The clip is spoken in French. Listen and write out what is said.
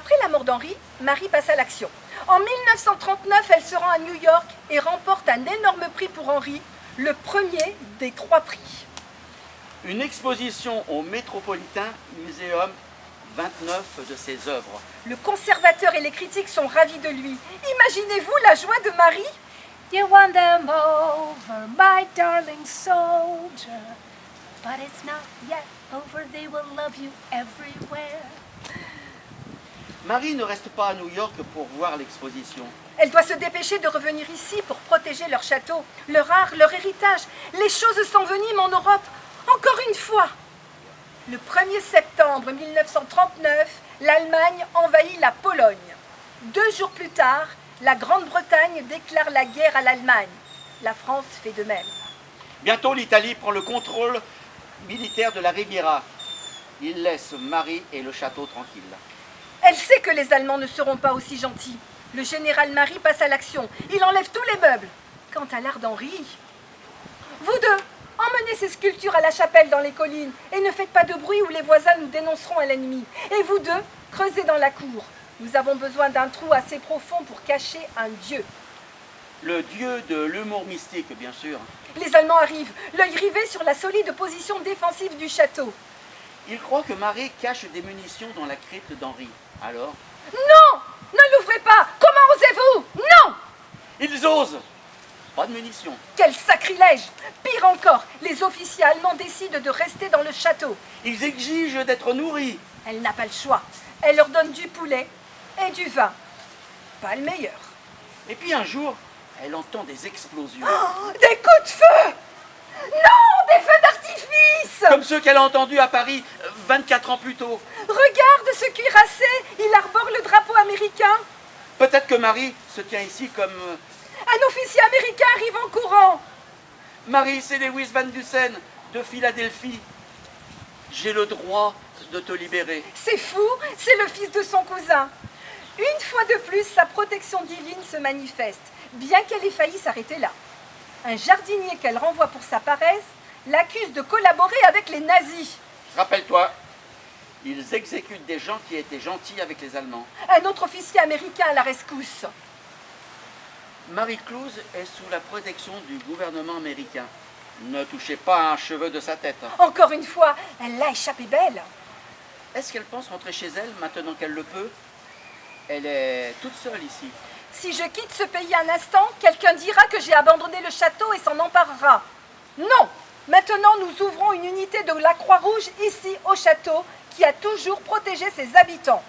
Après la mort d'Henri, Marie passe à l'action. En 1939, elle se rend à New York et remporte un énorme prix pour Henri, le premier des 3 prix. Une exposition au Metropolitan Museum, 29 de ses œuvres. Le conservateur et les critiques sont ravis de lui. Imaginez-vous la joie de Marie. You won them over, my darling soldier. But it's not yet over, they will love you everywhere. Marie ne reste pas à New York pour voir l'exposition. Elle doit se dépêcher de revenir ici pour protéger leur château, leur art, leur héritage. Les choses s'enveniment en Europe, encore une fois. Le 1er septembre 1939, l'Allemagne envahit la Pologne. 2 jours plus tard, la Grande-Bretagne déclare la guerre à l'Allemagne. La France fait de même. Bientôt, l'Italie prend le contrôle militaire de la Riviera. Il laisse Marie et le château tranquille. Elle sait que les Allemands ne seront pas aussi gentils. Le général Marie passe à l'action. Il enlève tous les meubles. Quant à l'art d'Henri, vous deux, emmenez ces sculptures à la chapelle dans les collines et ne faites pas de bruit ou les voisins nous dénonceront à l'ennemi. Et vous deux, creusez dans la cour. Nous avons besoin d'un trou assez profond pour cacher un dieu. Le dieu de l'humour mystique, bien sûr. Les Allemands arrivent, l'œil rivé sur la solide position défensive du château. Il croit que Marie cache des munitions dans la crypte d'Henri. Alors, Non! Ne l'ouvrez pas! Comment osez-vous? Non! ils osent. Pas de munitions. Quel sacrilège! Pire encore, les officiers allemands décident de rester dans le château. Ils exigent d'être nourris. Elle n'a pas le choix. Elle leur donne du poulet et du vin. Pas le meilleur. Et puis un jour, elle entend des explosions. Oh, des coups de feu! Non! Des feux d'artifice! Comme ceux qu'elle a entendus à Paris 24 ans plus tôt. Regarde ce cuirassé! Il arbore le drapeau américain. Peut-être que Marie se tient ici comme... Un officier américain arrive en courant. Marie, c'est Lewis Van Dusen de Philadelphie. J'ai le droit de te libérer. C'est fou, c'est le fils de son cousin. Une fois de plus, sa protection divine se manifeste, bien qu'elle ait failli s'arrêter là. Un jardinier qu'elle renvoie pour sa paresse l'accuse de collaborer avec les nazis. Rappelle-toi, ils exécutent des gens qui étaient gentils avec les Allemands. Un autre officier américain à la rescousse. Marie Clouse est sous la protection du gouvernement américain. Ne touchez pas un cheveu de sa tête. Encore une fois, elle l'a échappé belle. Est-ce qu'elle pense rentrer chez elle maintenant qu'elle le peut? Elle est toute seule ici. Si je quitte ce pays un instant, quelqu'un dira que j'ai abandonné le château et s'en emparera. Non! Maintenant, nous ouvrons une unité de la Croix-Rouge ici au château qui a toujours protégé ses habitants.